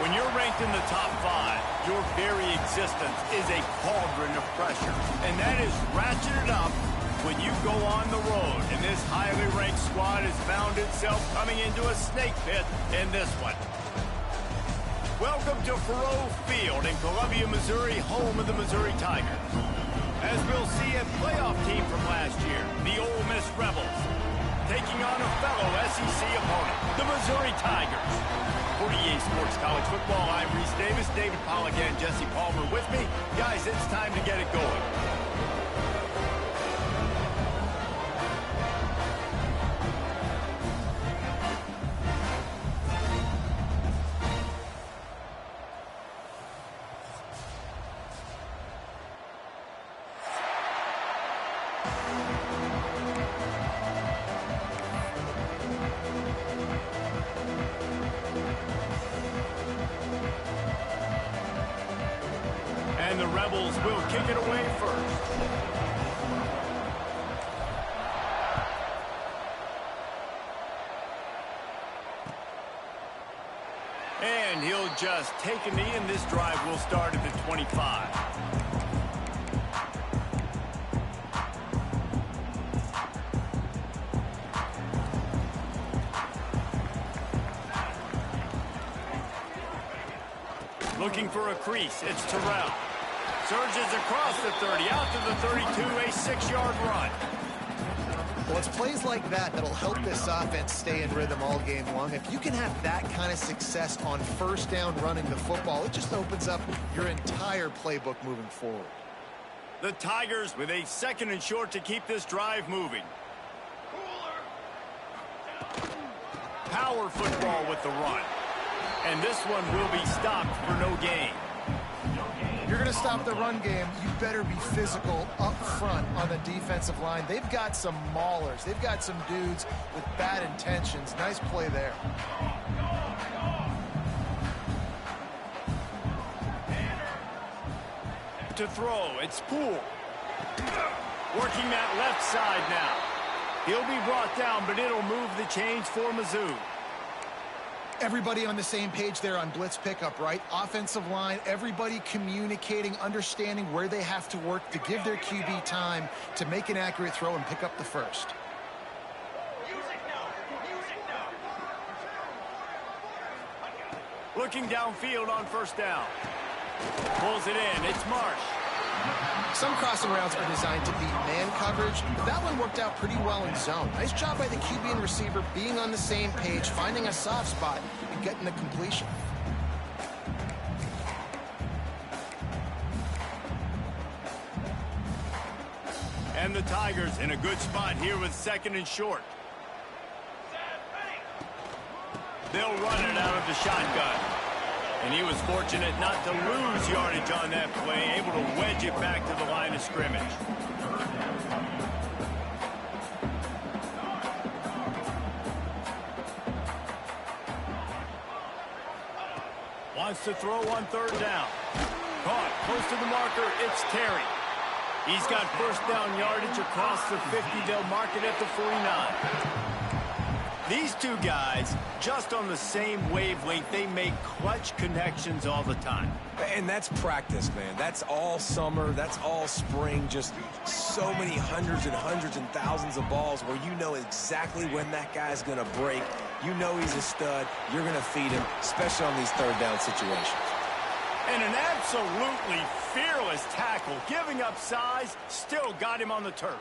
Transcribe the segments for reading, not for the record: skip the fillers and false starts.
When you're ranked in the top 5, your very existence is a cauldron of pressure. And that is ratcheted up when you go on the road. And this highly ranked squad has found itself coming into a snake pit in this one. Welcome to Faurot Field in Columbia, Missouri, home of the Missouri Tigers. As we'll see a playoff team from last year, the Ole Miss Rebels, taking on a fellow SEC opponent, the Missouri Tigers. For EA Sports College Football, I'm Reese Davis, David Pollack, and Jesse Palmer with me. Guys, it's time to get it going. And the Rebels will kick it away first. And he'll just take a knee, and this drive will start at the 25. Looking for a crease, it's Terrell. Surges across the 30, out to the 32, a 6-yard run. Well, it's plays like that that'll help this offense stay in rhythm all game long. If you can have that kind of success on first down running the football, it just opens up your entire playbook moving forward. The Tigers with a 2nd and short to keep this drive moving. Power football with the run. And this one will be stopped for no gain. You're going to stop the run game, you better be physical up front on the defensive line. They've got some maulers. They've got some dudes with bad intentions. Nice play there. To throw, it's Poole. Working that left side now. He'll be brought down, but it'll move the chains for Mizzou. Everybody on the same page there on blitz pickup, right? Offensive line, everybody communicating, understanding where they have to work to give their QB time to make an accurate throw and pick up the first. Looking downfield on first down. Pulls it in, it's Marsh. Some crossing routes are designed to beat man coverage, but that one worked out pretty well in zone. Nice job by the QB and receiver being on the same page, finding a soft spot, and getting the completion. And the Tigers in a good spot here with 2nd and short. They'll run it out of the shotgun. And he was fortunate not to lose yardage on that play, able to wedge it back to the line of scrimmage. Wants to throw on 3rd down. Caught close to the marker, it's Terry. He's got first down yardage across the 50. They'll mark it at the 49. These two guys, just on the same wavelength, they make clutch connections all the time. And that's practice, man. That's all summer. That's all spring. Just so many hundreds and thousands of balls where you know exactly when that guy's going to break. You know he's a stud. You're going to feed him, especially on these 3rd down situations. And an absolutely fearless tackle, giving up size, still got him on the turf.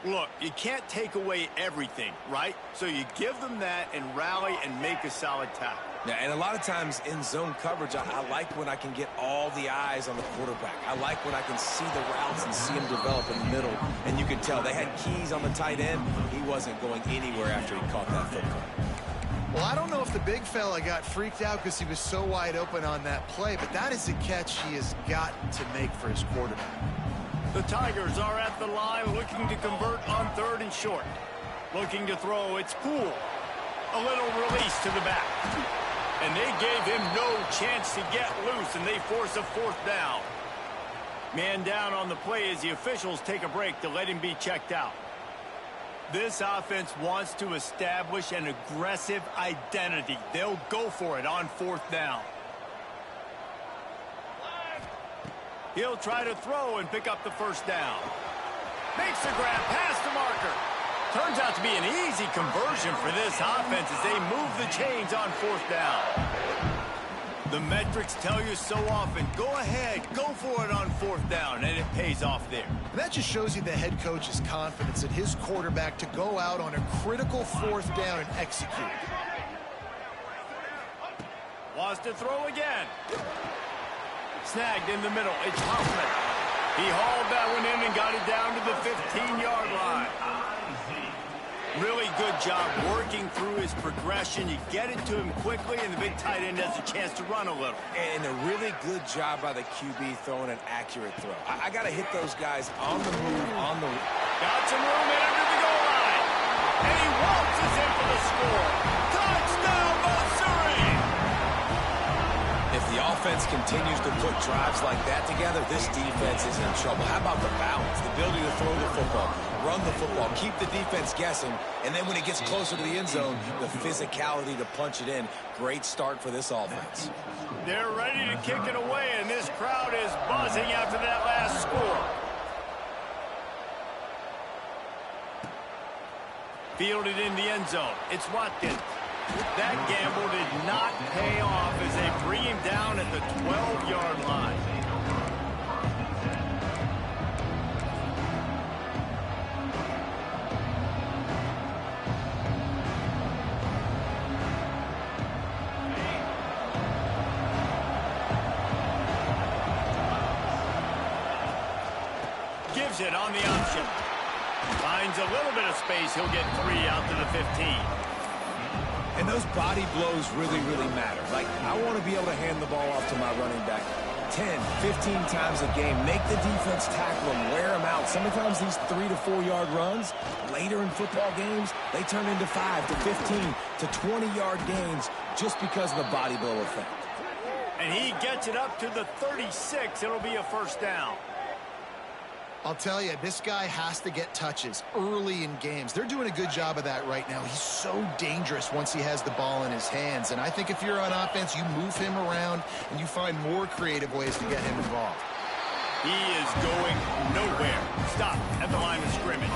Look, you can't take away everything, right? So you give them that and rally and make a solid tackle. Yeah, and a lot of times in zone coverage, I like when I can get all the eyes on the quarterback. I like when I can see the routes and see him develop in the middle. And you can tell they had keys on the tight end. He wasn't going anywhere after he caught that football. Well, I don't know if the big fella got freaked out because he was so wide open on that play, but that is a catch he has got to make for his quarterback. The Tigers are at the line looking to convert on 3rd and short. Looking to throw, it's Poole. A little release to the back. And they gave him no chance to get loose, and they force a 4th down. Man down on the play as the officials take a break to let him be checked out. This offense wants to establish an aggressive identity. They'll go for it on 4th down. He'll try to throw and pick up the 1st down. Makes the grab past the marker. Turns out to be an easy conversion for this offense as they move the chains on 4th down. The metrics tell you so often, go ahead, go for it on 4th down, and it pays off there. And that just shows you the head coach's confidence in his quarterback to go out on a critical 4th down and execute. Wants to throw again. Snagged in the middle. It's Huffman. He hauled that one in and got it down to the 15-yard line. Really good job working through his progression. You get it to him quickly, and the big tight end has a chance to run a little. And a really good job by the QB throwing an accurate throw. I got to hit those guys on the move, on the... Got some room in under the goal line. And he waltzes in for the score. Touchdown, Missouri! If the offense continues to put drives like that together, this defense is in trouble. How about the balance, the ability to throw the football, run the football, keep the defense guessing, and then when it gets closer to the end zone, the physicality to punch it in. Great start for this offense. They're ready to kick it away, and this crowd is buzzing after that last score. Fielded in the end zone. It's Watkins. That gamble did not pay off as they bring him down at the 12-yard line. Gives it on the option. Finds a little bit of space. He'll get 3 out to the 15. And those body blows really, really matter. Like, I want to be able to hand the ball off to my running back 10, 15 times a game. Make the defense tackle them, wear them out. Sometimes these 3 to 4 yard runs, later in football games, they turn into 5 to 15 to 20-yard gains just because of the body blow effect. And he gets it up to the 36. It'll be a 1st down. I'll tell you, this guy has to get touches early in games. They're doing a good job of that right now. He's so dangerous once he has the ball in his hands. And I think if you're on offense, you move him around and you find more creative ways to get him involved. He is going nowhere. Stop at the line of scrimmage.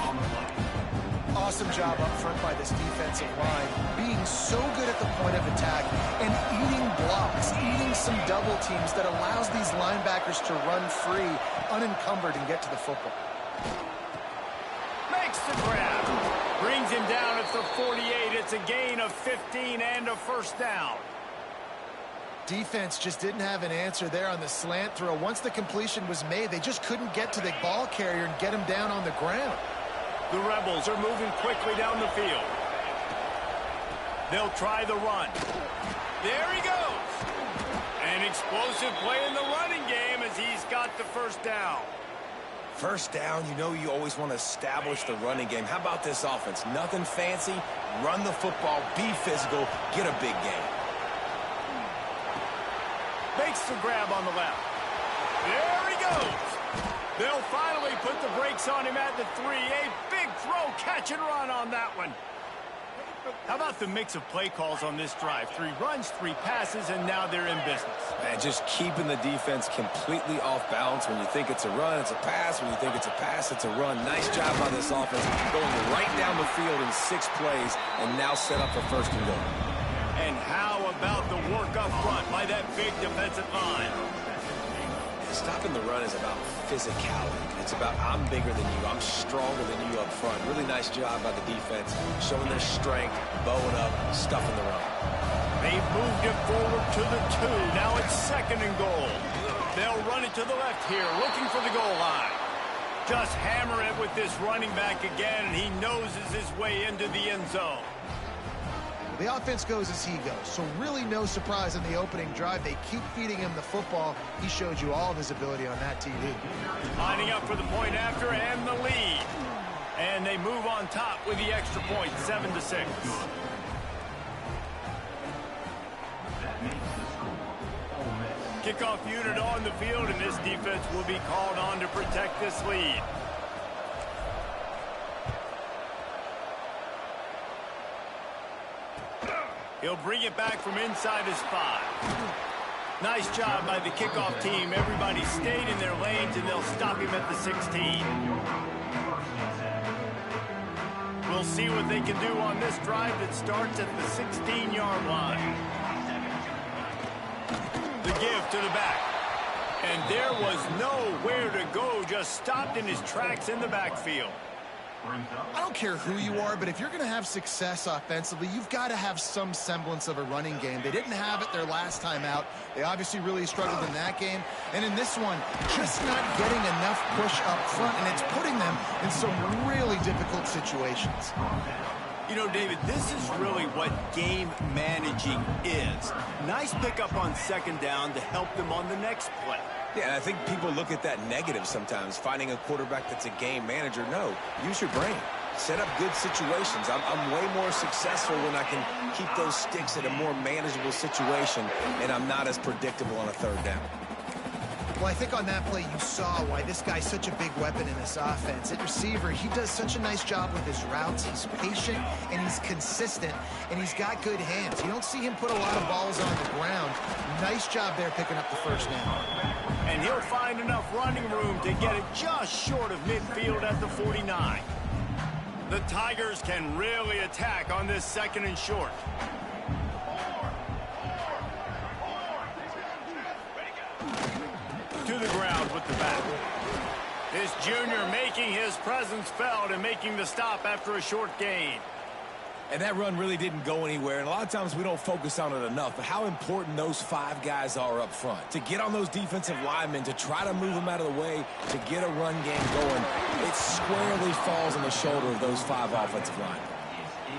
Awesome job up front by this defensive line, being so good at the point of attack and eating blocks, eating some double teams that allows these linebackers to run free, unencumbered, and get to the football. Makes the grab. Brings him down at the 48. It's a gain of 15 and a 1st down. Defense just didn't have an answer there on the slant throw. Once the completion was made, they just couldn't get to the ball carrier and get him down on the ground. The Rebels are moving quickly down the field. They'll try the run. There he goes. An explosive play in the running game as he's got the 1st down. 1st down, you know you always want to establish the running game. How about this offense? Nothing fancy. Run the football, be physical, get a big gain. Makes the grab on the left. There he goes. They'll finally put the brakes on him at the 3. A big throw, catch and run on that one. How about the mix of play calls on this drive? 3 runs, 3 passes, and now they're in business. Man, just keeping the defense completely off balance. When you think it's a run, it's a pass. When you think it's a pass, it's a run. Nice job by this offense, going right down the field in 6 plays, and now set up for 1st and goal. And how about the work up front by that big defensive line? Stopping the run is about physicality. It's about I'm bigger than you. I'm stronger than you up front. Really nice job by the defense, showing their strength, bowing up, stuffing the run. They've moved it forward to the 2. Now it's 2nd and goal. They'll run it to the left here, looking for the goal line. Just hammer it with this running back again, and he noses his way into the end zone. The offense goes as he goes, so really no surprise in the opening drive. They keep feeding him the football. He showed you all of his ability on that TV. Lining up for the point after and the lead. And they move on top with the extra point, 7-6. Kickoff unit on the field, and this defense will be called on to protect this lead. He'll bring it back from inside his 5. Nice job by the kickoff team. Everybody stayed in their lanes, and they'll stop him at the 16. We'll see what they can do on this drive that starts at the 16-yard line. The give to the back. And there was nowhere to go, just stopped in his tracks in the backfield. I don't care who you are, but if you're going to have success offensively, you've got to have some semblance of a running game. They didn't have it their last time out. They obviously really struggled in that game. And in this one, just not getting enough push up front, and it's putting them in some really difficult situations. You know, David, this is really what game managing is. Nice pickup on second down to help them on the next play. Yeah, and I think people look at that negative sometimes, finding a quarterback that's a game manager. No, use your brain. Set up good situations. I'm way more successful when I can keep those sticks at a more manageable situation, and I'm not as predictable on a third down. Well, I think on that play you saw why this guy's such a big weapon in this offense. At receiver, he does such a nice job with his routes. He's patient, and he's consistent, and he's got good hands. You don't see him put a lot of balls on the ground. Nice job there picking up the first down. And he'll find enough running room to get it just short of midfield at the 49. The Tigers can really attack on this second and short. To the ground with the back. This junior making his presence felt and making the stop after a short gain. And that run really didn't go anywhere, and a lot of times we don't focus on it enough, but how important those 5 guys are up front. To get on those defensive linemen, to try to move them out of the way, to get a run game going, it squarely falls on the shoulder of those 5 offensive linemen.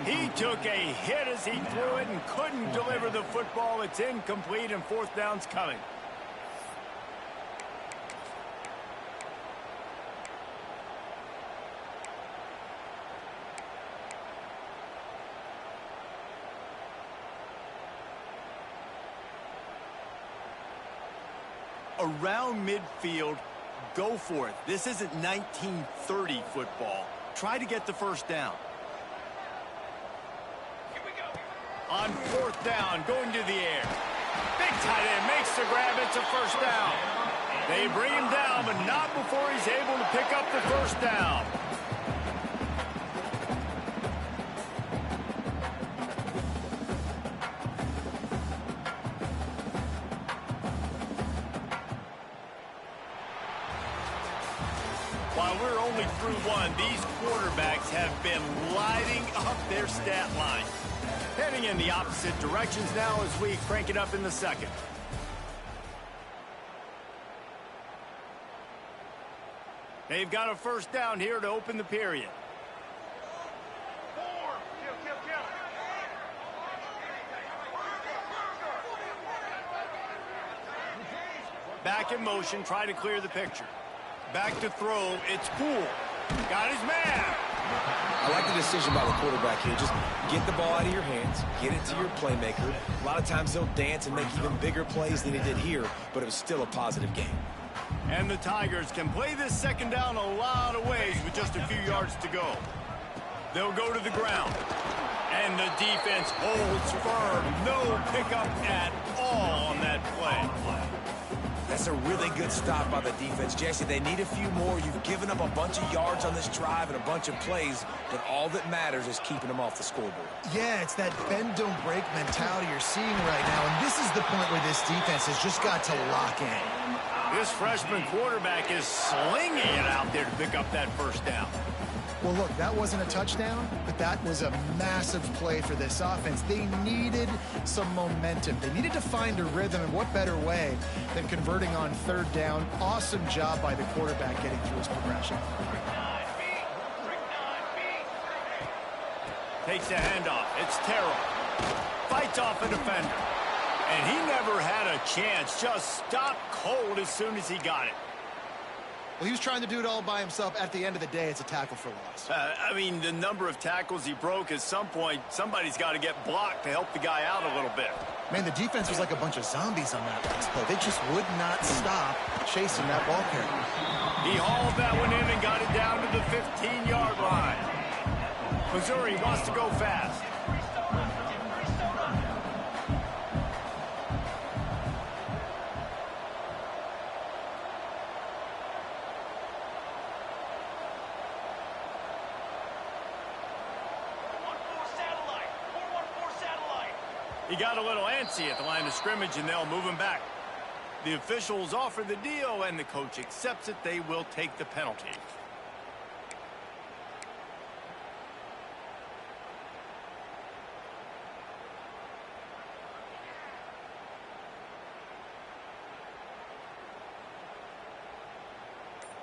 He took a hit as he threw it and couldn't deliver the football. It's incomplete, and fourth down's coming. Around midfield, go for it. This isn't 1930 football. Try to get the first down. On fourth down, going to the air. Big tight end makes the grab. It's a first down. They bring him down, but not before he's able to pick up the first down. While we're only through one, these quarterbacks have been lighting up their stat line. Heading in the opposite directions now as we crank it up in the second. They've got a first down here to open the period. Back in motion, try to clear the picture. Back to throw, it's Poole. Got his man. I like the decision by the quarterback here. Just get the ball out of your hands, get it to your playmaker. A lot of times they'll dance and make even bigger plays than he did here, but it was still a positive game. And the Tigers can play this second down a lot of ways with just a few yards to go. They'll go to the ground. And the defense holds firm. No pickup at all on that play. That's a really good stop by the defense. Jesse, they need a few more. You've given up a bunch of yards on this drive and a bunch of plays, but all that matters is keeping them off the scoreboard. Yeah, it's that bend, don't break mentality you're seeing right now, and this is the point where this defense has just got to lock in. This freshman quarterback is slinging it out there to pick up that first down. Well, look, that wasn't a touchdown, but that was a massive play for this offense. They needed some momentum. They needed to find a rhythm, and what better way than converting on third down. Awesome job by the quarterback getting through his progression. Takes a handoff. It's Terrell. Fights off a defender. And he never had a chance. Just stopped cold as soon as he got it. Well, he was trying to do it all by himself. At the end of the day, it's a tackle for loss. I mean, the number of tackles he broke, at some point, somebody's got to get blocked to help the guy out a little bit. Man, the defense was like a bunch of zombies on that last play. They just would not stop chasing that ball carrier. He hauled that one in and got it down to the 15-yard line. Missouri wants to go fast. He got a little antsy at the line of scrimmage, and they'll move him back. The officials offer the deal, and the coach accepts it. They will take the penalty.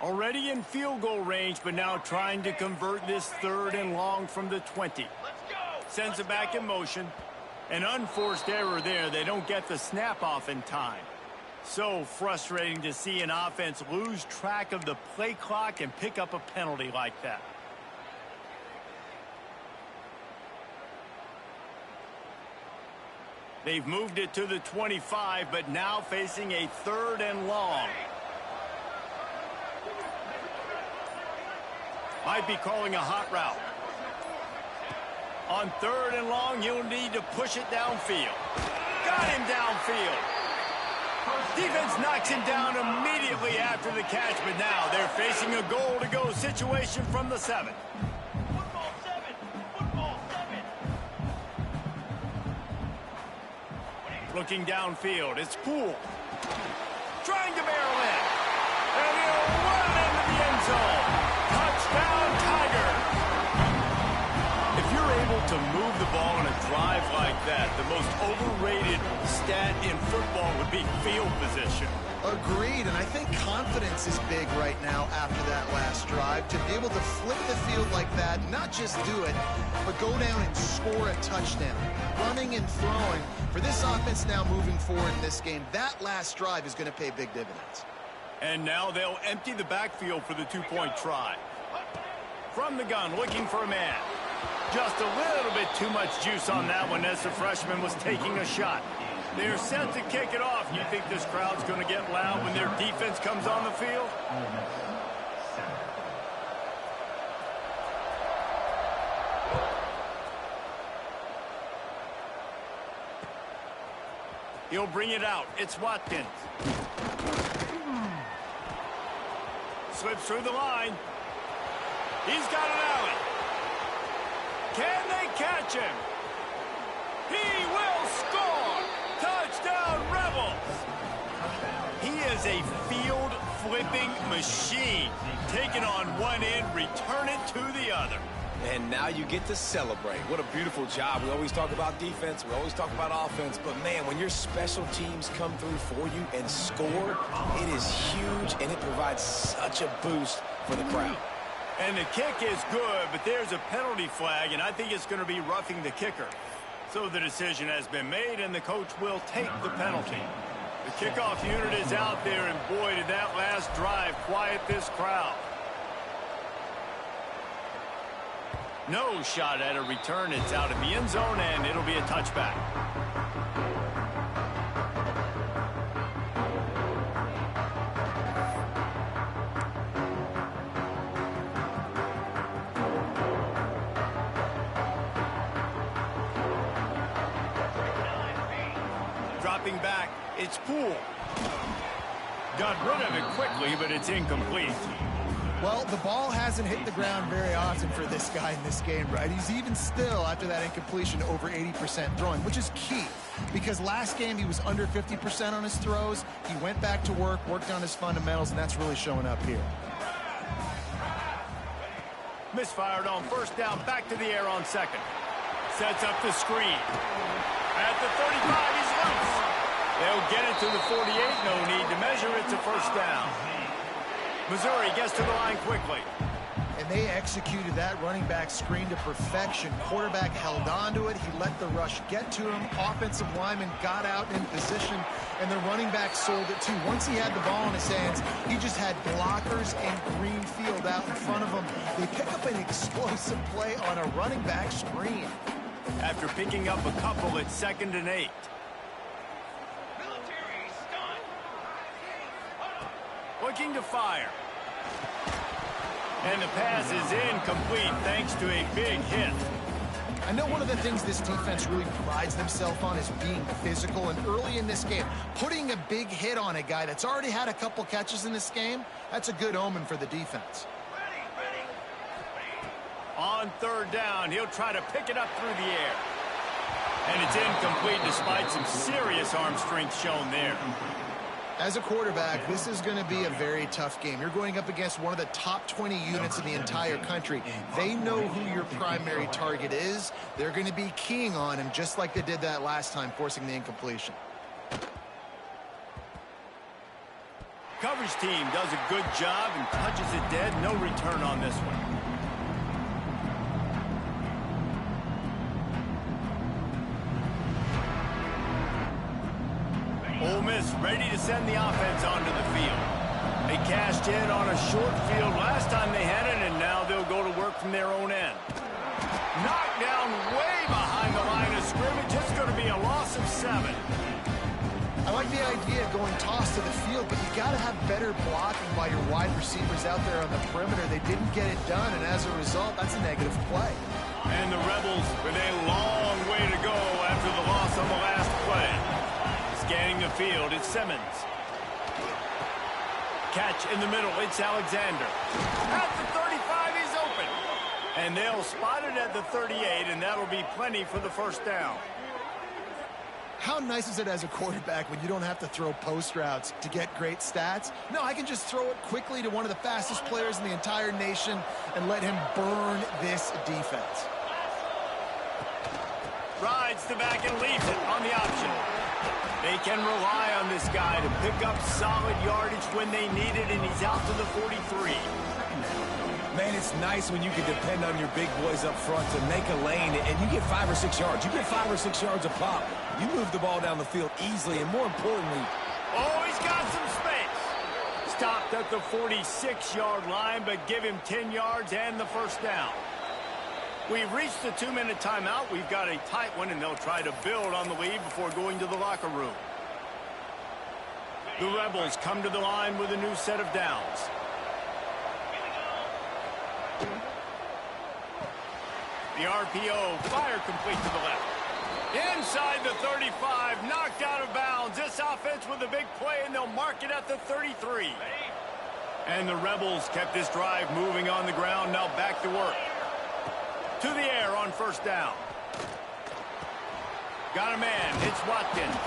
Already in field goal range, but now trying to convert this 3rd and long from the 20. Sends it back in motion. An unforced error there. They don't get the snap off in time. So frustrating to see an offense lose track of the play clock and pick up a penalty like that. They've moved it to the 25, but now facing a 3rd and long. Might be calling a hot route. On 3rd and long, you'll need to push it downfield. Got him downfield. Defense knocks him down immediately after the catch, but now they're facing a goal-to-go situation from the 7. Football 7. Football 7. Looking downfield, it's Poole. Trying to barrel in. And he'll run into the end zone. Touchdown, Tiger. If you're able to move the ball in a drive like that, the most overrated stat in football would be field position. Agreed, and I think confidence is big right now after that last drive. To be able to flip the field like that, not just do it, but go down and score a touchdown. Running and throwing. For this offense now moving forward in this game, that last drive is going to pay big dividends. And now they'll empty the backfield for the 2-point try. From the gun, looking for a man. Just a little bit too much juice on that one as the freshman was taking a shot. They're set to kick it off. You think this crowd's going to get loud when their defense comes on the field? He'll bring it out. It's Watkins. Slips through the line. He's got an alley. Can they catch him? He will score! Touchdown, Rebels! He is a field-flipping machine. Taking on one end, return it to the other. And now you get to celebrate. What a beautiful job. We always talk about defense. We always talk about offense. But, man, when your special teams come through for you and score, it is huge, and it provides such a boost for the crowd. And the kick is good, but there's a penalty flag, and I think it's going to be roughing the kicker. So the decision has been made, and the coach will take the penalty. The kickoff unit is out there, and boy, did that last drive quiet this crowd. No shot at a return. It's out of the end zone, and it'll be a touchback. Dropping back, it's Poole. Got rid of it quickly, but it's incomplete. Well, the ball hasn't hit the ground very often for this guy in this game, right? He's even still, after that incompletion, over 80% throwing, which is key. Because last game, he was under 50% on his throws. He went back to work, worked on his fundamentals, and that's really showing up here. Misfired on 1st down, back to the air on 2nd. Sets up the screen. At the 35, he's loose. They'll get it to the 48. No need to measure. It's a 1st down. Missouri gets to the line quickly. And they executed that running back screen to perfection. Quarterback held on to it. He let the rush get to him. Offensive lineman got out in position, and the running back sold it too. Once he had the ball in his hands, he just had blockers and green field out in front of him. They pick up an explosive play on a running back screen. After picking up a couple, it's 2nd and 8. Looking to fire. And the pass is incomplete thanks to a big hit. I know one of the things this defense really prides themselves on is being physical, and early in this game, putting a big hit on a guy that's already had a couple catches in this game, that's a good omen for the defense. On 3rd down, he'll try to pick it up through the air. And it's incomplete despite some serious arm strength shown there. As a quarterback, this is going to be a very tough game. You're going up against one of the top 20 units in the entire country. They know who your primary target is. They're going to be keying on him just like they did that last time, forcing the incompletion. Coverage team does a good job and punches it dead. No return on this one. Ole Miss ready to send the offense onto the field. They cashed in on a short field last time they had it, and now they'll go to work from their own end. Knocked down way behind the line of scrimmage. It's going to be a loss of 7. I like the idea of going toss to the field, but you got to have better blocking by your wide receivers out there on the perimeter. They didn't get it done, and as a result, that's a negative play. And the Rebels with a long way to go after the loss on the last play. Scanning the field, it's Simmons. Catch in the middle, it's Alexander. At the 35, he's open. And they'll spot it at the 38, and that'll be plenty for the first down. How nice is it as a quarterback when you don't have to throw post routes to get great stats? No, I can just throw it quickly to one of the fastest players in the entire nation and let him burn this defense. Rides the back and leaves it on the option. They can rely on this guy to pick up solid yardage when they need it, and he's out to the 43. Man, it's nice when you can depend on your big boys up front to make a lane, and you get 5 or 6 yards. You get 5 or 6 yards a pop. You move the ball down the field easily, and more importantly... Oh, he's got some space. Stopped at the 46-yard line, but give him 10 yards and the first down. We've reached the 2-minute timeout. We've got a tight one, and they'll try to build on the lead before going to the locker room. The Rebels come to the line with a new set of downs. The RPO, fire complete to the left. Inside the 35, knocked out of bounds. This offense with a big play, and they'll mark it at the 33. And the Rebels kept this drive moving on the ground. Now back to work. To the air on first down. Got a man. It's Watkins.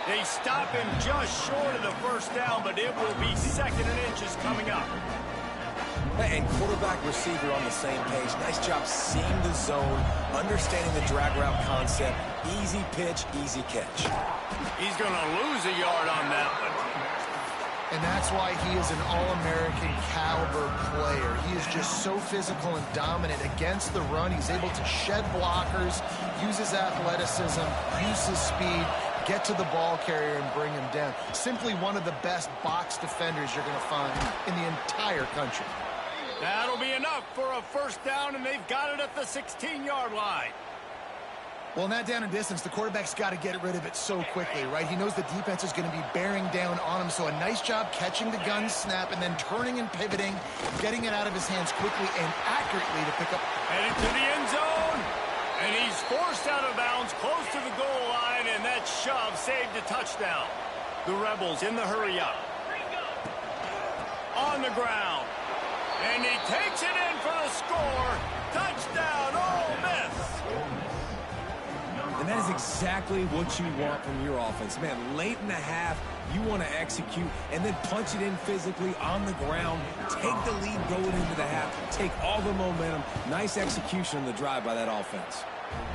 They stop him just short of the first down, but it will be 2nd and inches coming up. And quarterback receiver on the same page. Nice job seeing the zone, understanding the drag route concept. Easy pitch, easy catch. He's going to lose a yard on that one. And that's why he is an All-American caliber player. He is just so physical and dominant against the run. He's able to shed blockers, use his athleticism, use his speed, get to the ball carrier and bring him down. Simply one of the best box defenders you're going to find in the entire country. That'll be enough for a first down, and they've got it at the 16-yard line. Well, in that down and distance, the quarterback's got to get rid of it so quickly, right? He knows the defense is going to be bearing down on him, so a nice job catching the gun snap and then turning and pivoting, getting it out of his hands quickly and accurately to pick up. Headed to the end zone, and he's forced out of bounds close to the goal line, and that shove saved a touchdown. The Rebels in the hurry-up. On the ground, and he takes it in for the score. Touchdown, Ole Miss. And that is exactly what you want from your offense. Man, late in the half, you want to execute and then punch it in physically on the ground. Take the lead going into the half. Take all the momentum. Nice execution on the drive by that offense.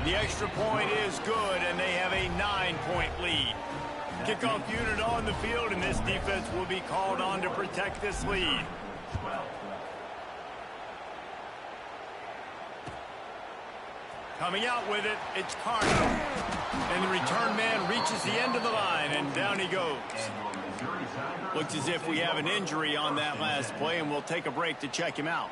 The extra point is good, and they have a 9-point lead. Kickoff unit on the field, and this defense will be called on to protect this lead. Coming out with it, it's Carter. And the return man reaches the end of the line, and down he goes. Looks as if we have an injury on that last play, and we'll take a break to check him out.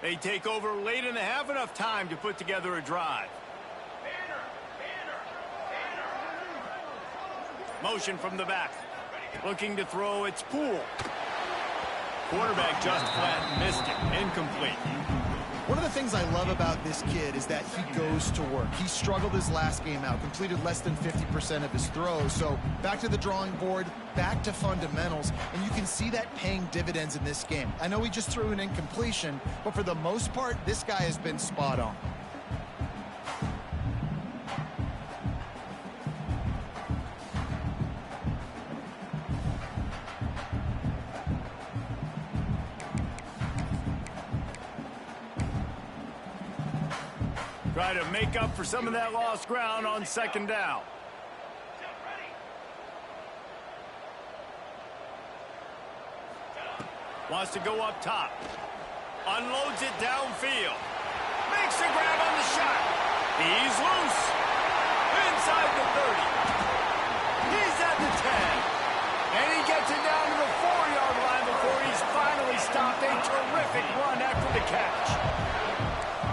They take over late in the half, enough time to put together a drive. Motion from the back. Looking to throw, it's Poole. Quarterback just flat missed it. Incomplete. One of the things I love about this kid is that he goes to work. He struggled his last game out, completed less than 50% of his throws. So back to the drawing board, back to fundamentals, and you can see that paying dividends in this game. I know he just threw an incompletion, but for the most part, this guy has been spot on. Try to make up for some of that lost ground on second down. Wants to go up top. Unloads it downfield. Makes a grab on the shot. He's loose. Inside the 30. He's at the 10. And he gets it down to the 4-yard line before he's finally stopped. A terrific run after the catch.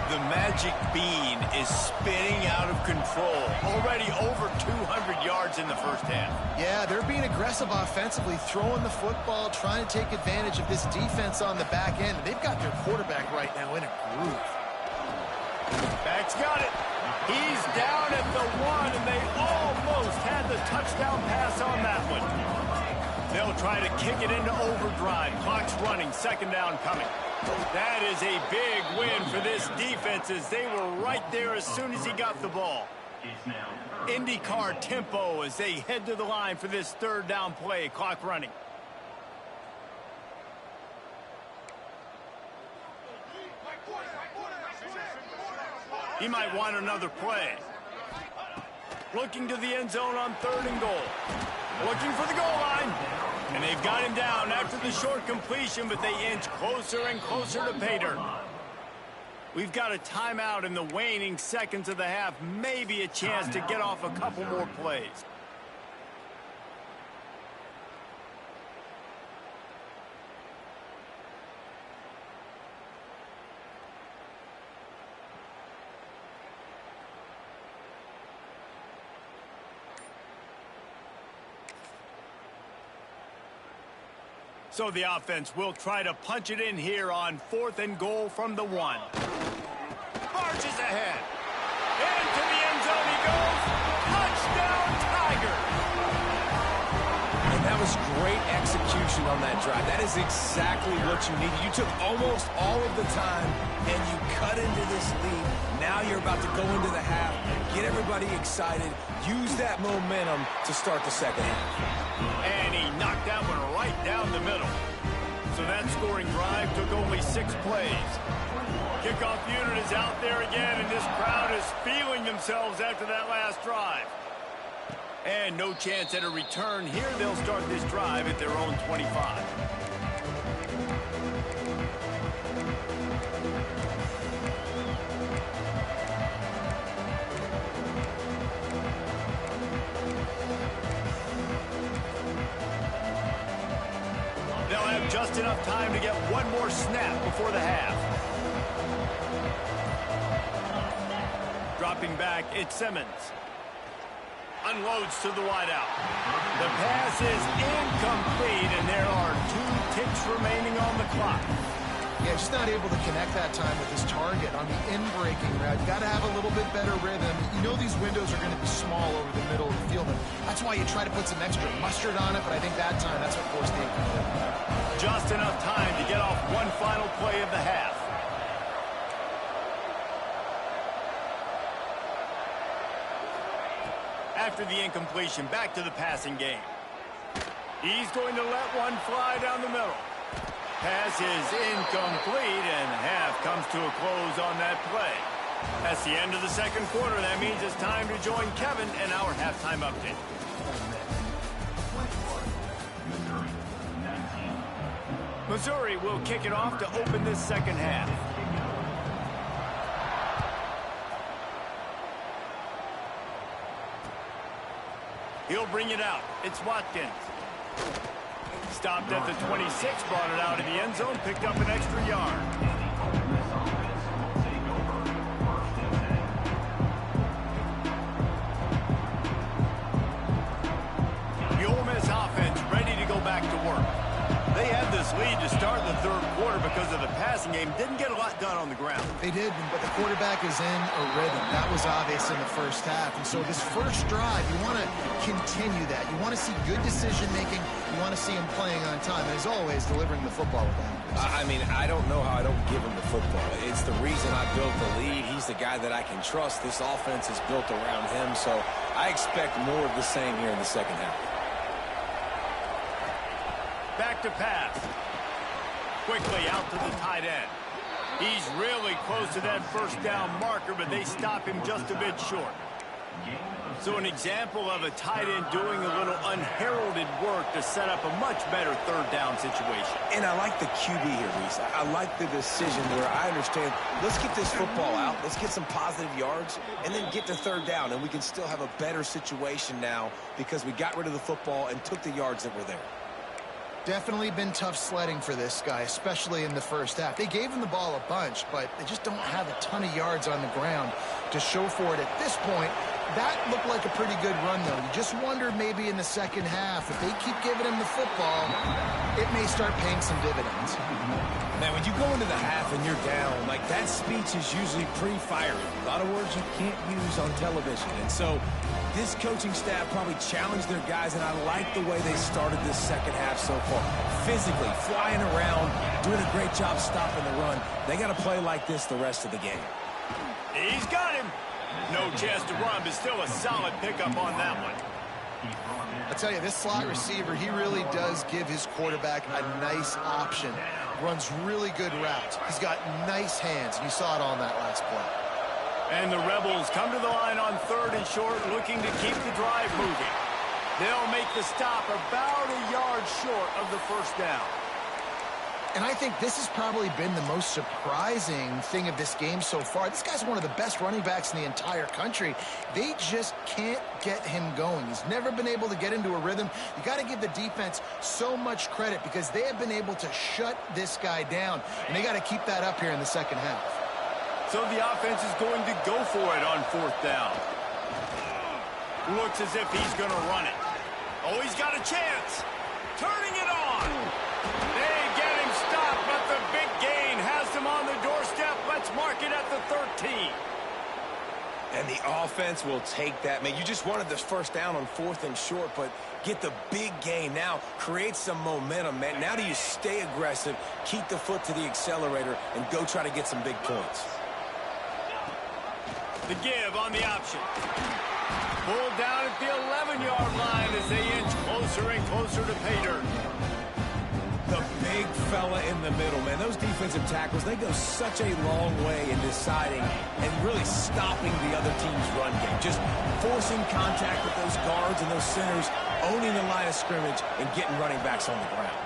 The magic bean is spinning out of control. Already over 200 yards in the first half. Yeah, they're being aggressive offensively, throwing the football, trying to take advantage of this defense on the back end. They've got their quarterback right now in a groove. Back's got it. He's down at the 1, and they almost had the touchdown pass on that one. They'll try to kick it into overdrive. Clock's running, second down coming. That is a big win for this defense as they were right there as soon as he got the ball. IndyCar tempo as they head to the line for this third down play. Clock running. He might want another play. Looking to the end zone on 3rd and goal. Looking for the goal line. And they've got him down after the short completion, but they inch closer and closer to pay dirt. We've got a timeout in the waning seconds of the half. Maybe a chance to get off a couple more plays. So the offense will try to punch it in here on 4th and goal from the 1. Marches ahead. Into the end zone he goes. Touchdown, Tigers. And that was great execution on that drive. That is exactly what you needed. You took almost all of the time, and you cut into this lead. Now you're about to go into the half, get everybody excited, use that momentum to start the second half. And he knocked that one right down the middle. So that scoring drive took only 6 plays. Kickoff unit is out there again, and this crowd is feeling themselves after that last drive. And no chance at a return here. They'll start this drive at their own 25. Just enough time to get one more snap before the half. Dropping back, it's Simmons. Unloads to the wideout. The pass is incomplete, and there are 2 ticks remaining on the clock. Yeah, just not able to connect that time with his target on the in-breaking route. Got to have a little bit better rhythm. You know these windows are going to be small over the middle of the field, and that's why you try to put some extra mustard on it, but I think that time, that's what forced the incomplete. Just enough time to get off one final play of the half. After the incompletion, back to the passing game. He's going to let one fly down the middle. Pass is incomplete, and half comes to a close on that play. That's the end of the second quarter. That means it's time to join Kevin in our halftime update. Missouri will kick it off to open this second half. He'll bring it out. It's Watkins. Stopped at the 26, brought it out of the end zone, picked up an extra yard. The Ole Miss offense ready to go back to work. They had the this lead to start the third quarter because of the passing game. Didn't get a lot done on the ground. They did, but the quarterback is in a rhythm. That was obvious in the first half. And so this first drive, you want to continue that. You want to see good decision-making. You want to see him playing on time. And as always, delivering the football with accuracy. I mean, I don't know how I don't give him the football. It's the reason I built the lead. He's the guy that I can trust. This offense is built around him, so I expect more of the same here in the second half. Back to pass. Quickly out to the tight end. He's really close to that first down marker, but they stop him just a bit short. So an example of a tight end doing a little unheralded work to set up a much better third down situation. And I like the QB here, Reese. I like the decision where I understand, let's get this football out, let's get some positive yards, and then get to third down, and we can still have a better situation now because we got rid of the football and took the yards that were there. Definitely been tough sledding for this guy, especially in the first half. They gave him the ball a bunch, but they just don't have a ton of yards on the ground to show for it at this point. That looked like a pretty good run, though. You just wondered maybe in the second half, if they keep giving him the football, it may start paying some dividends. Man, when you go into the half and you're down, like that speech is usually pretty fiery. A lot of words you can't use on television. And so this coaching staff probably challenged their guys, and I like the way they started this second half so far. Physically, flying around, doing a great job stopping the run. They got to play like this the rest of the game. He's got him. No chance to run, but still a solid pickup on that one. I tell you, this slot receiver, he really does give his quarterback a nice option. Runs really good routes. He's got nice hands, and you saw it on that last play. And the Rebels come to the line on third and short, looking to keep the drive moving. They'll make the stop about a yard short of the first down. And I think this has probably been the most surprising thing of this game so far. This guy's one of the best running backs in the entire country. They just can't get him going. He's never been able to get into a rhythm. You got to give the defense so much credit because they have been able to shut this guy down, and they got to keep that up here in the second half. So the offense is going to go for it on fourth down. Looks as if he's going to run it. Oh, he's got a chance. Turning it on. They get him stopped, but the big gain has him on the doorstep. Let's mark it at the 13. And the offense will take that. Man, you just wanted this first down on fourth and short, but get the big gain. Now create some momentum, man. Now do you stay aggressive, keep the foot to the accelerator, and go try to get some big points. The give on the option. Pulled down at the 11-yard line as they inch closer and closer to pay dirt. The big fella in the middle, man. Those defensive tackles, they go such a long way in deciding and really stopping the other team's run game. Just forcing contact with those guards and those centers, owning the line of scrimmage, and getting running backs on the ground.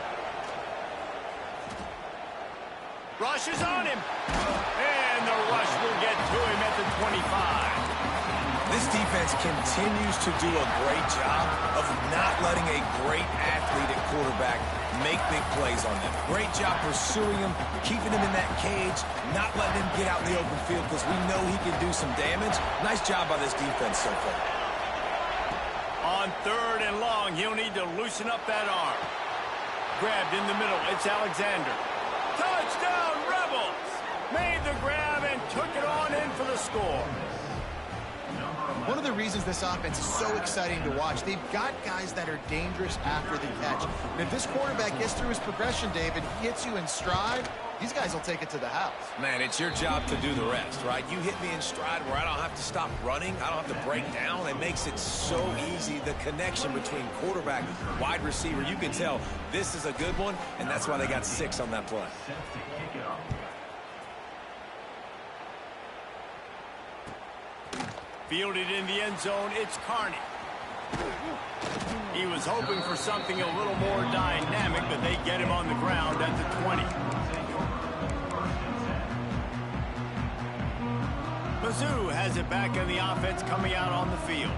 Rush is on him. And the rush will get to him at the 25. This defense continues to do a great job of not letting a great athlete at quarterback make big plays on them. Great job pursuing him, keeping him in that cage, not letting him get out in the open field because we know he can do some damage. Nice job by this defense so far. On third and long, he'll need to loosen up that arm. Grabbed in the middle, it's Alexander. Touchdown, Rebels! Made the grab and took it on in for the score. One of the reasons this offense is so exciting to watch, they've got guys that are dangerous after the catch. And if this quarterback gets through his progression, David, hits you in stride, these guys will take it to the house. Man, it's your job to do the rest, right? You hit me in stride where I don't have to stop running. I don't have to break down. It makes it so easy, the connection between quarterback and wide receiver. You can tell this is a good one, and that's why they got 6 on that play. Fielded in the end zone, it's Carney. He was hoping for something a little more dynamic, but they get him on the ground at the 20. Mizzou has it back on the offense coming out on the field.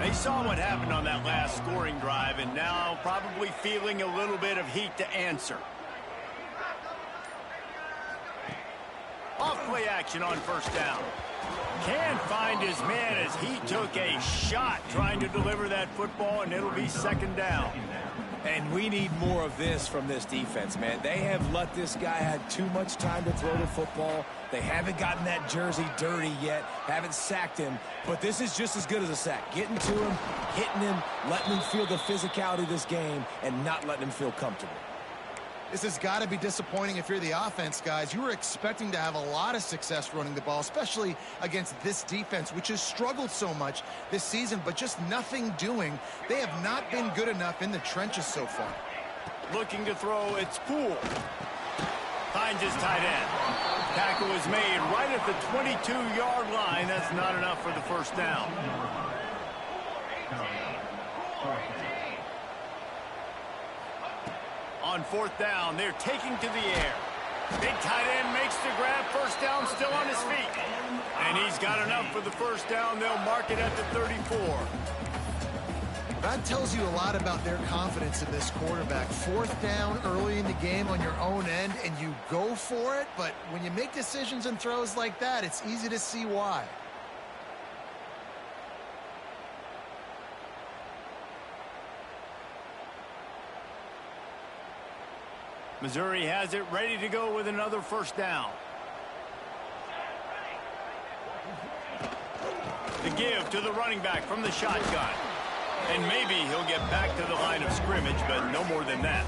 They saw what happened on that last scoring drive, and now probably feeling a little bit of heat to answer. Off play action on first down. Can't find his man as he took a shot trying to deliver that football, and it'll be second down. And we need more of this from this defense, man. They have let this guy have too much time to throw the football. They haven't gotten that jersey dirty yet, haven't sacked him. But this is just as good as a sack. Getting to him, hitting him, letting him feel the physicality of this game, and not letting him feel comfortable. This has got to be disappointing if you're the offense, guys. You were expecting to have a lot of success running the ball, especially against this defense, which has struggled so much this season, but just nothing doing. They have not been good enough in the trenches so far. Looking to throw, it's Poole. Finds his tight end. Tackle is made right at the 22-yard line. That's not enough for the first down. On fourth down, they're taking to the air. Big tight end makes the grab. First down, still on his feet. And he's got enough for the first down. They'll mark it at the 34. That tells you a lot about their confidence in this quarterback. Fourth down early in the game on your own end, and you go for it. But when you make decisions and throws like that, it's easy to see why. Missouri has it ready to go with another first down. The give to the running back from the shotgun. And maybe he'll get back to the line of scrimmage, but no more than that.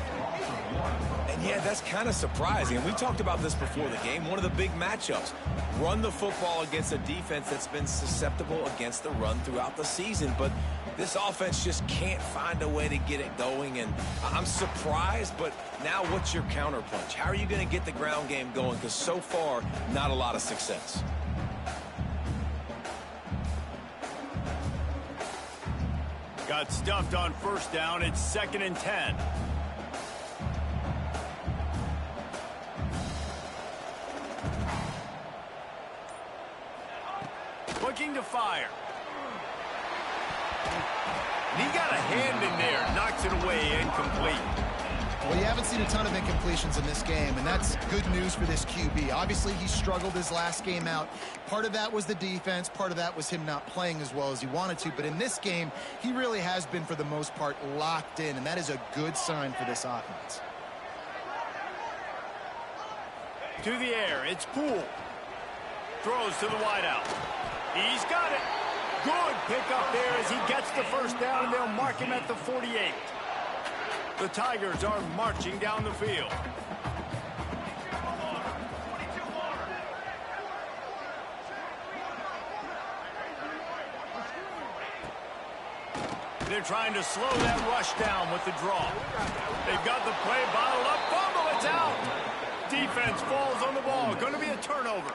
And yeah, that's kind of surprising. And we talked about this before the game. One of the big matchups. Run the football against a defense that's been susceptible against the run throughout the season. But this offense just can't find a way to get it going. And I'm surprised, but now what's your counterpunch? How are you going to get the ground game going? Because so far, not a lot of success. Got stuffed on first down. It's 2nd and 10. Looking to fire. And he got a hand in there. Knocks it away. Incomplete. Well, you haven't seen a ton of incompletions in this game, and that's good news for this QB. Obviously, he struggled his last game out. Part of that was the defense. Part of that was him not playing as well as he wanted to. But in this game, he really has been, for the most part, locked in, and that is a good sign for this offense. To the air, it's Poole. Throws to the wideout. He's got it. Good pickup there as he gets the first down, and they'll mark him at the 48. The Tigers are marching down the field. They're trying to slow that rush down with the draw. They've got the play bottled up. Fumble, it's out. Defense falls on the ball. Going to be a turnover.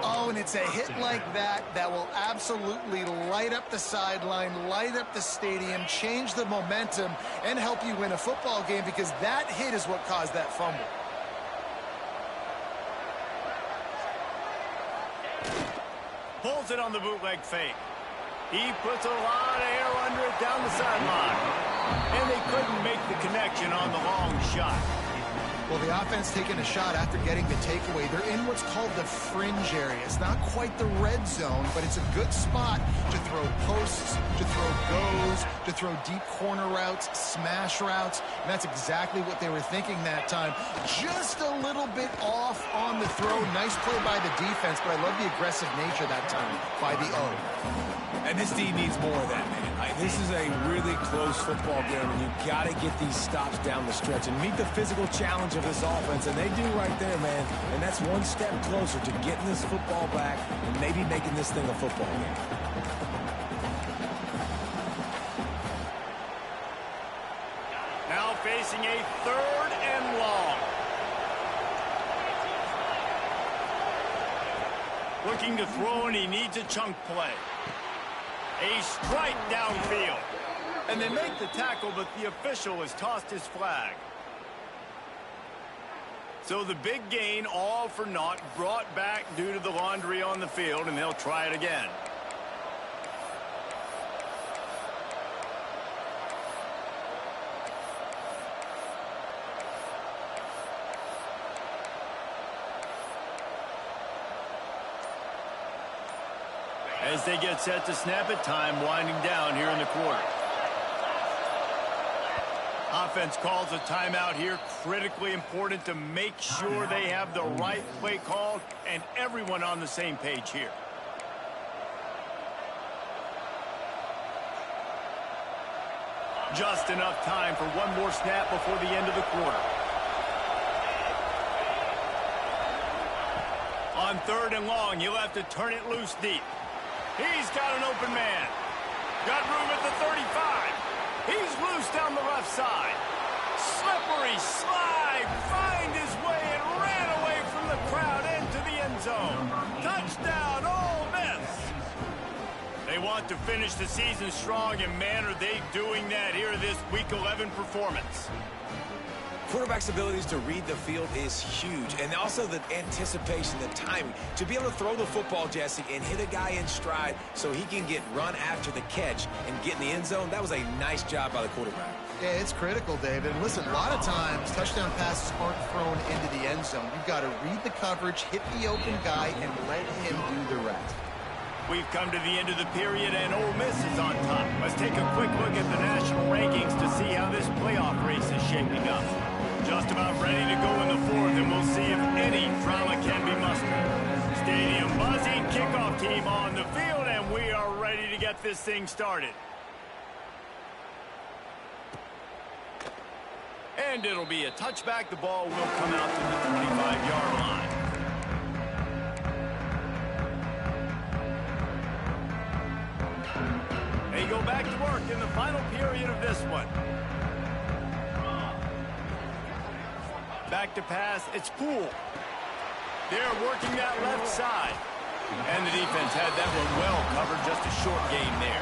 Oh, and it's a hit like that that will absolutely light up the sideline, light up the stadium, change the momentum, and help you win a football game, because that hit is what caused that fumble. Pulls it on the bootleg fake. He puts a lot of air under it down the sideline. And they couldn't make the connection on the long shot. Well, the offense taking a shot after getting the takeaway. They're in what's called the fringe area. It's not quite the red zone, but it's a good spot to throw posts, to throw goes, to throw deep corner routes, smash routes. And that's exactly what they were thinking that time. Just a little bit off on the throw. Nice play by the defense, but I love the aggressive nature that time by the O. And this team needs more of that, man. This is a really close football game, and you've got to get these stops down the stretch and meet the physical challenge of this offense, and they do right there, man. And that's one step closer to getting this football back and maybe making this thing a football game. Now facing a 3rd and long. Looking to throw, and he needs a chunk play. A strike downfield. And they make the tackle, but the official has tossed his flag. So the big gain, all for naught, brought back due to the laundry on the field, and they'll try it again. As they get set to snap it, time winding down here in the quarter. Offense calls a timeout here. Critically important to make sure they have the right play called and everyone on the same page here. Just enough time for one more snap before the end of the quarter. On 3rd and long, he'll have to turn it loose deep. He's got an open man. Got room at the 35. He's loose down the left side. Slippery slide. Find his way and ran away from the crowd into the end zone. Touchdown, Ole Miss. They want to finish the season strong, and man, are they doing that here this Week 11 performance. Quarterback's abilities to read the field is huge, and also the anticipation, the timing. To be able to throw the football, Jesse, and hit a guy in stride so he can get run after the catch and get in the end zone, that was a nice job by the quarterback. Yeah, it's critical, David. And listen, a lot of times, touchdown passes aren't thrown into the end zone. You've got to read the coverage, hit the open guy, and let him do the rest. We've come to the end of the period, and Ole Miss is on top. Let's take a quick look at the national rankings to see how this playoff race is shaping up. Just about ready to go in the 4th, and we'll see if any drama can be mustered. Stadium buzzing, kickoff team on the field, and we are ready to get this thing started. And it'll be a touchback. The ball will come out to the 25-yard line. They go back to work in the final period of this one. Back to pass, it's Poole. They're working that left side. And the defense had that one well covered, just a short gain there.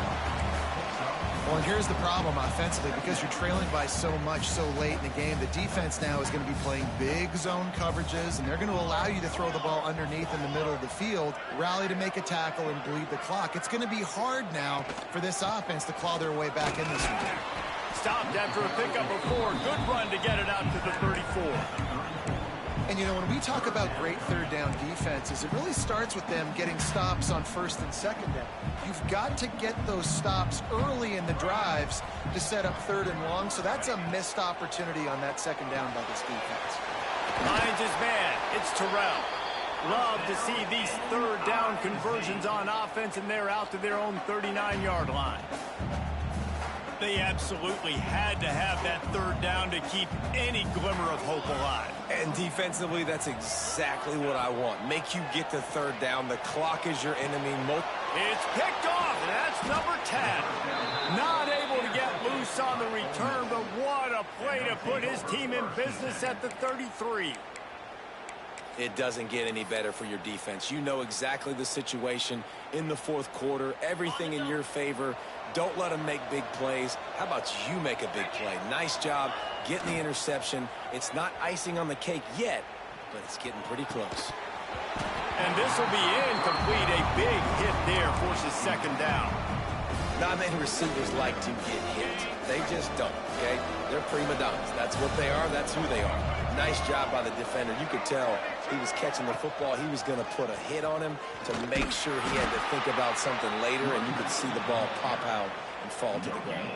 Well, and here's the problem offensively. Because you're trailing by so much so late in the game, the defense now is going to be playing big zone coverages, and they're going to allow you to throw the ball underneath in the middle of the field, rally to make a tackle, and bleed the clock. It's going to be hard now for this offense to claw their way back in this one. Stopped after a pickup of 4. Good run to get it out to the 34. And, you know, when we talk about great third down defenses, it really starts with them getting stops on 1st and 2nd down. You've got to get those stops early in the drives to set up 3rd and long, so that's a missed opportunity on that 2nd down by this defense. Finds his man. It's Terrell. Love to see these 3rd down conversions on offense, and they're out to their own 39-yard line. They absolutely had to have that 3rd down to keep any glimmer of hope alive. And defensively, that's exactly what I want. Make you get the 3rd down. The clock is your enemy. It's picked off, and that's number 10. Not able to get loose on the return, but what a play to put his team in business at the 33. It doesn't get any better for your defense. You know exactly the situation in the 4th quarter. Everything in your favor. Don't let them make big plays. How about you make a big play? Nice job getting the interception. It's not icing on the cake yet, but it's getting pretty close. And this will be incomplete. A big hit there forces 2nd down. Not many receivers like to get hit. They just don't, okay? They're prima donnas. That's what they are. That's who they are. Nice job by the defender. You could tell he was catching the football. He was going to put a hit on him to make sure he had to think about something later, and you could see the ball pop out and fall to the ground.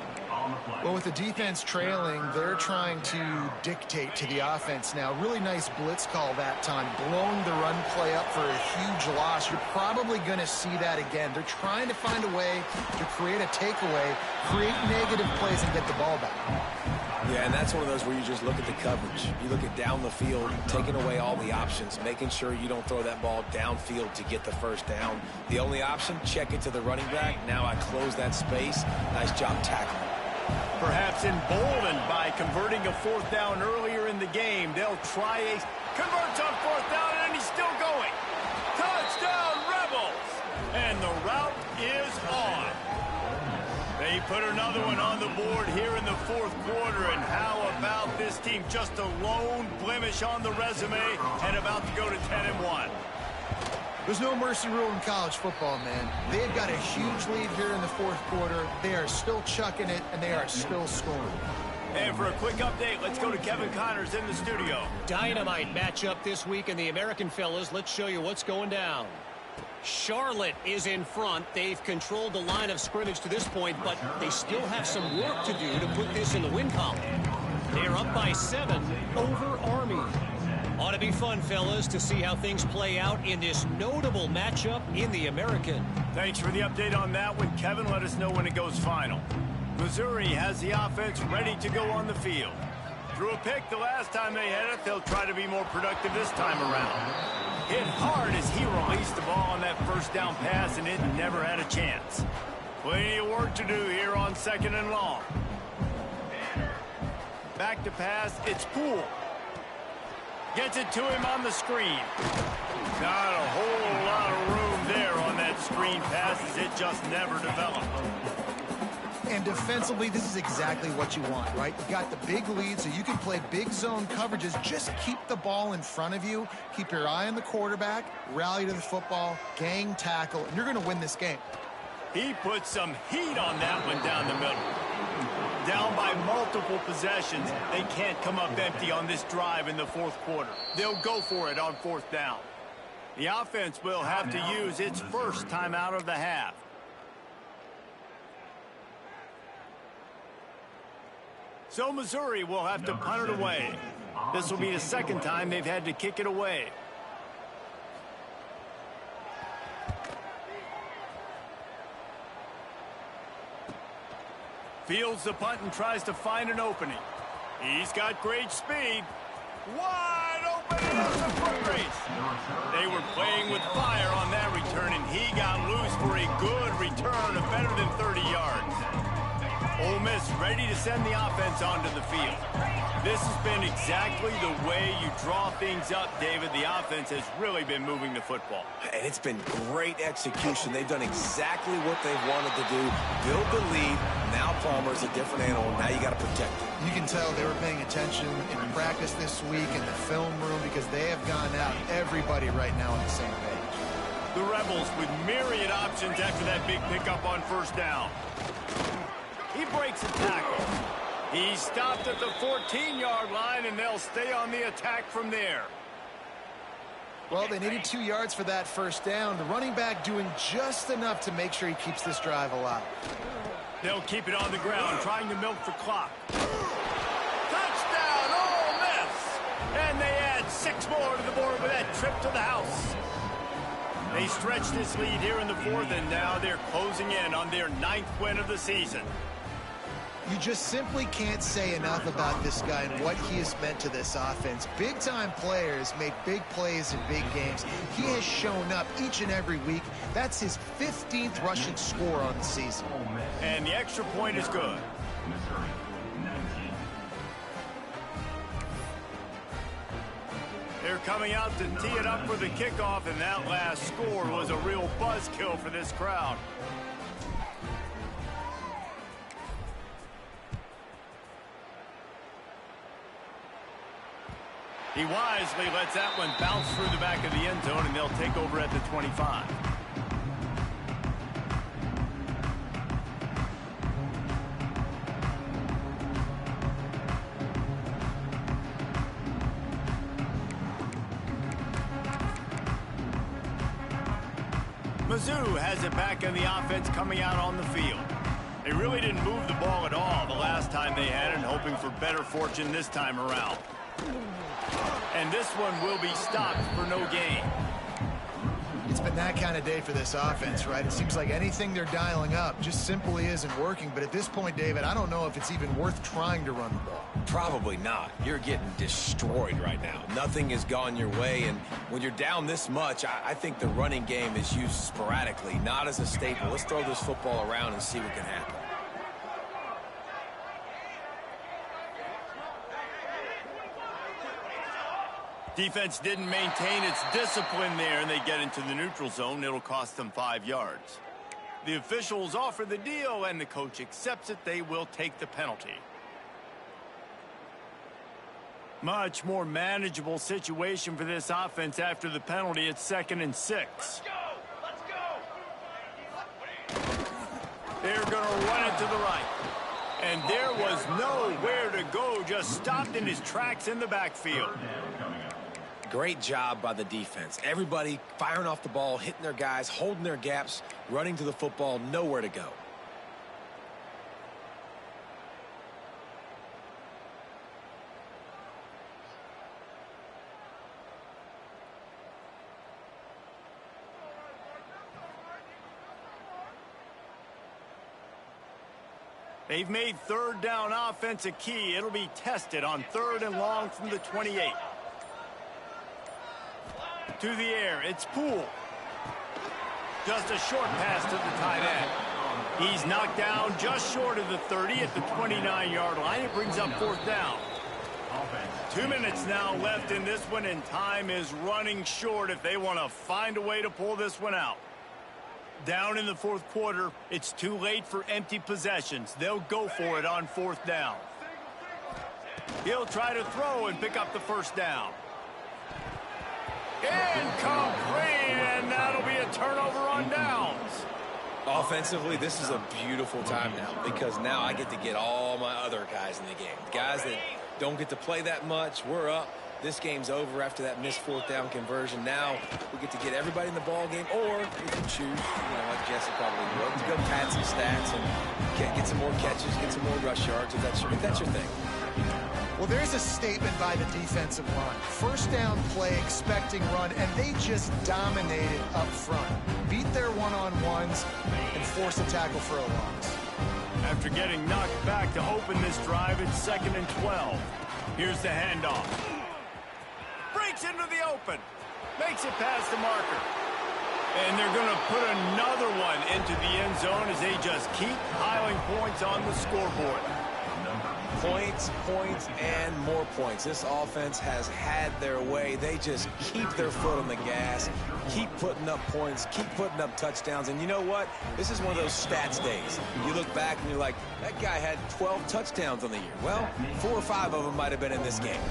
Well, with the defense trailing, they're trying to dictate to the offense now. Really nice blitz call that time, blowing the run play up for a huge loss. You're probably going to see that again. They're trying to find a way to create a takeaway, create negative plays, and get the ball back. Yeah, and that's one of those where you just look at the coverage. You look at down the field, taking away all the options, making sure you don't throw that ball downfield to get the 1st down. The only option, check it to the running back. Now I close that space. Nice job tackling. Perhaps emboldened by converting a 4th down earlier in the game, they'll try a converts on 4th down, and he's still going. Touchdown, Rebels! And the route is on. They put another one on the board here in the 4th quarter, and how about this team? Just a lone blemish on the resume and about to go to 10-1. There's no mercy rule in college football, man. They've got a huge lead here in the 4th quarter. They are still chucking it, and they are still scoring. And for a quick update, let's go to Kevin Connors in the studio. Dynamite matchup this week in the American fellas. Let's show you what's going down. Charlotte is in front. They've controlled the line of scrimmage to this point, but they still have some work to do to put this in the win column. They're up by 7 over Army. Ought to be fun, fellas, to see how things play out in this notable matchup in the American. Thanks for the update on that one, Kevin. Let us know when it goes final. Missouri has the offense ready to go on the field. Threw a pick the last time they had it. They'll try to be more productive this time around. Hit hard as he released the ball on that first down pass, and it never had a chance. Plenty of work to do here on 2nd and long. Back to pass, it's Poole. Gets it to him on the screen. Not a whole lot of room there on that screen pass, as it just never developed. And defensively, this is exactly what you want, right? You got the big lead, so you can play big zone coverages. Just keep the ball in front of you. Keep your eye on the quarterback. Rally to the football. Gang tackle. And you're going to win this game. He put some heat on that one down the middle. Down by multiple possessions. They can't come up empty on this drive in the 4th quarter. They'll go for it on 4th down. The offense will have to use its first timeout of the half. So Missouri will have to punt it away. This will be the 2nd time they've had to kick it away. Fields the punt and tries to find an opening. He's got great speed. Wide open, and it's a foot race. They were playing with fire on that return, and he got loose for a good return of better than 30 yards. Ole Miss ready to send the offense onto the field. This has been exactly the way you draw things up, David. The offense has really been moving the football. And it's been great execution. They've done exactly what they've wanted to do. Build the lead. Now Palmer's a different animal. Now you got to protect it. You can tell they were paying attention in practice this week in the film room because they have gone out, everybody right now on the same page. The Rebels with myriad options after that big pickup on 1st down. He breaks a tackle. He stopped at the 14-yard line, and they'll stay on the attack from there. Well, they needed 2 yards for that 1st down. The running back doing just enough to make sure he keeps this drive alive. They'll keep it on the ground, trying to milk the clock. Touchdown, Ole Miss! And they add 6 more to the board with that trip to the house. They stretch this lead here in the 4th, and now they're closing in on their 9th win of the season. You just simply can't say enough about this guy and what he has meant to this offense. Big-time players make big plays in big games. He has shown up each and every week. That's his 15th rushing score on the season. And the extra point is good. They're coming out to tee it up for the kickoff, and that last score was a real buzzkill for this crowd. He wisely lets that one bounce through the back of the end zone, and they'll take over at the 25. Mizzou has it back in the offense coming out on the field. They really didn't move the ball at all the last time they had it, and hoping for better fortune this time around. And this one will be stopped for no gain. It's been that kind of day for this offense, right? It seems like anything they're dialing up just simply isn't working. But at this point, David, I don't know if it's even worth trying to run the ball. Probably not. You're getting destroyed right now. Nothing has gone your way, and when you're down this much, I think the running game is used sporadically, not as a staple. Let's throw this football around and see what can happen. Defense didn't maintain its discipline there, and they get into the neutral zone. It'll cost them 5 yards. The officials offer the deal, and the coach accepts it. They will take the penalty. Much more manageable situation for this offense after the penalty. It's 2nd and 6. Let's go! They're going to run it to the right. And there was nowhere to go, just stopped in his tracks in the backfield. Great job by the defense. Everybody firing off the ball, hitting their guys, holding their gaps, running to the football, nowhere to go. They've made third down offense a key. It'll be tested on 3rd and long from the 28. To the air, it's Poole. Just a short pass to the tight end. He's knocked down just short of the 30 at the 29-yard line. It brings up 4th down. 2 minutes now left in this one, and time is running short if they want to find a way to pull this one out. Down in the 4th quarter, it's too late for empty possessions. They'll go for it on 4th down. He'll try to throw and pick up the 1st down. Incomplete, and that'll be a turnover on downs. Offensively, this is a beautiful time now because now I get to get all my other guys in the game. Guys that don't get to play that much, we're up. This game's over after that missed 4th down conversion. Now we get to get everybody in the ball game, or we can choose, like Jesse probably would, to go pad some stats and get some more catches, get some more rush yards if that's your thing. Well, there's a statement by the defensive line. 1st down play, expecting run, and they just dominated up front. Beat their one-on-ones and force a tackle for a loss. After getting knocked back to open this drive, it's 2nd and 12. Here's the handoff. Breaks into the open. Makes it past the marker. And they're going to put another one into the end zone as they just keep piling points on the scoreboard. Points, points, and more points. This offense has had their way. They just keep their foot on the gas, keep putting up points, keep putting up touchdowns. And you know what? This is one of those stats days. You look back and you're like, that guy had 12 touchdowns on the year. Well, 4 or 5 of them might have been in this game.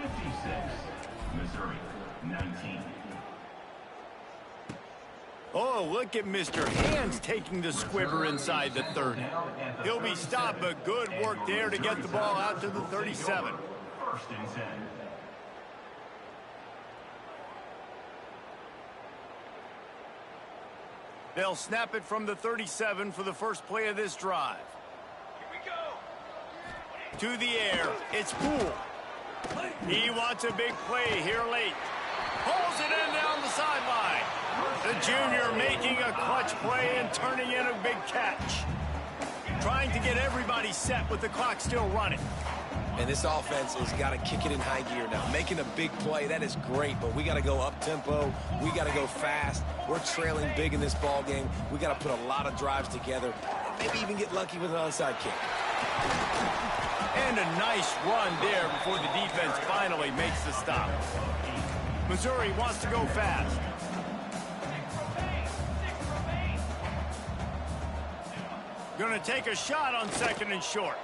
56, Missouri, 19. Oh, look at Mr. Hands taking the squibber inside the 30. He'll be stopped, but good work there to get the ball out to the 37. 1st and 10. They'll snap it from the 37 for the first play of this drive. Here we go. To the air, it's Poole. He wants a big play here late. Pulls it in down the sideline. The junior making a clutch play and turning in a big catch. Trying to get everybody set with the clock still running. And this offense has got to kick it in high gear now. Making a big play, that is great, but we got to go up-tempo. We got to go fast. We're trailing big in this ball game. We got to put a lot of drives together and maybe even get lucky with an onside kick. And a nice run there before the defense finally makes the stop. Missouri wants to go fast. Going to take a shot on 2nd and short.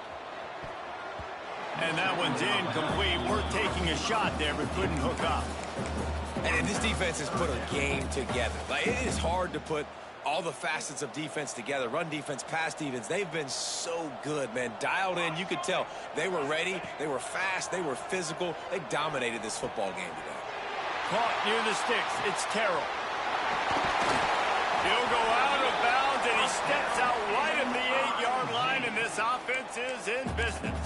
And that one's incomplete. We're taking a shot there, but couldn't hook up. And this defense has put a game together. Like, it is hard to put all the facets of defense together. Run defense, pass defense. They've been so good, man. Dialed in. You could tell they were ready. They were fast. They were physical. They dominated this football game today. Caught near the sticks. It's Carroll. He'll go out of bounds, and he steps out right at the 8-yard line, and this offense is in business.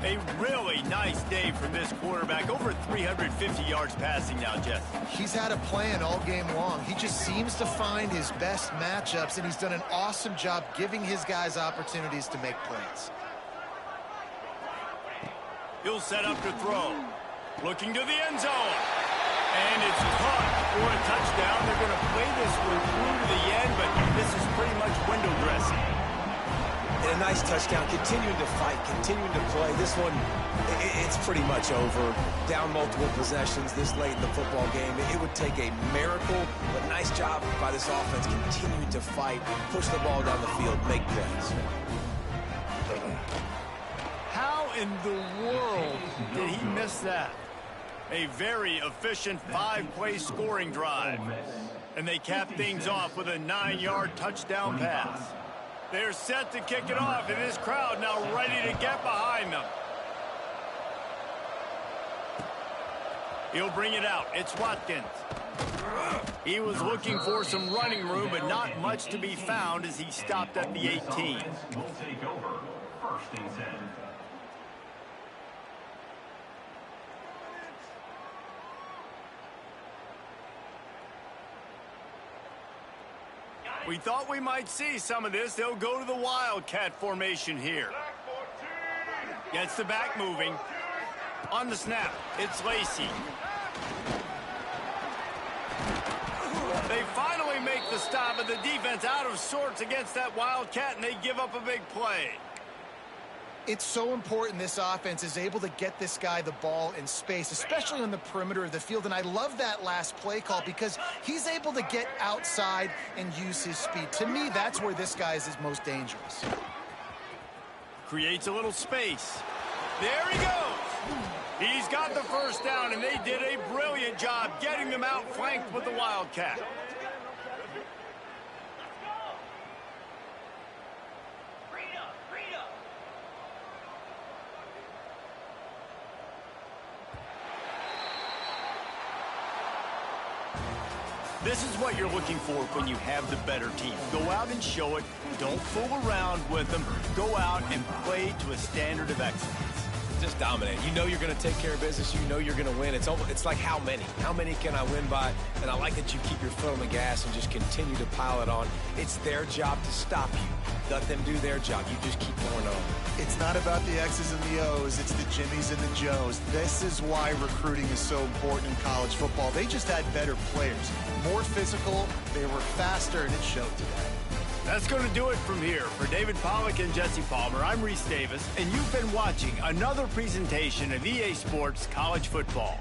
A really nice day from this quarterback. Over 350 yards passing now, Jeff. He's had a plan all game long. He just seems to find his best matchups, and he's done an awesome job giving his guys opportunities to make plays. He'll set up to throw. Looking to the end zone. And it's caught for a touchdown. They're going to play this one through to the end, but this is pretty much window dressing. And a nice touchdown, continuing to fight, continuing to play. This one, it's pretty much over. Down multiple possessions this late in the football game. It would take a miracle, but nice job by this offense, continuing to fight, push the ball down the field, make plays. How in the world did he miss that? A very efficient 5-play scoring drive. And they cap things off with a 9-yard touchdown pass. They're set to kick it off, and this crowd now ready to get behind them. He'll bring it out. It's Watkins. He was looking for some running room, but not much to be found as he stopped at the 18. Will take over. First and 10. We thought we might see some of this. They'll go to the Wildcat formation here. Gets the back moving. On the snap, it's Lacey. They finally make the stop, but the defense out of sorts against that Wildcat, and they give up a big play. It's so important this offense is able to get this guy the ball in space, especially on the perimeter of the field. And I love that last play call because he's able to get outside and use his speed. To me, that's where this guy is his most dangerous. Creates a little space. There he goes. He's got the first down, and they did a brilliant job getting them outflanked with the Wildcat. This is what you're looking for when you have the better team. Go out and show it. Don't fool around with them. Go out and play to a standard of excellence. Just dominate. You know you're going to take care of business. You know you're going to win. It's like how many? How many can I win by? And I like that you keep your foot on the gas and just continue to pile it on. It's their job to stop you. Let them do their job. You just keep going on. It's not about the X's and the O's. It's the Jimmies and the Joes. This is why recruiting is so important in college football. They just had better players. More physical. They were faster, and it showed today. That's going to do it from here. For David Pollack and Jesse Palmer, I'm Reese Davis, and you've been watching another presentation of EA Sports College Football.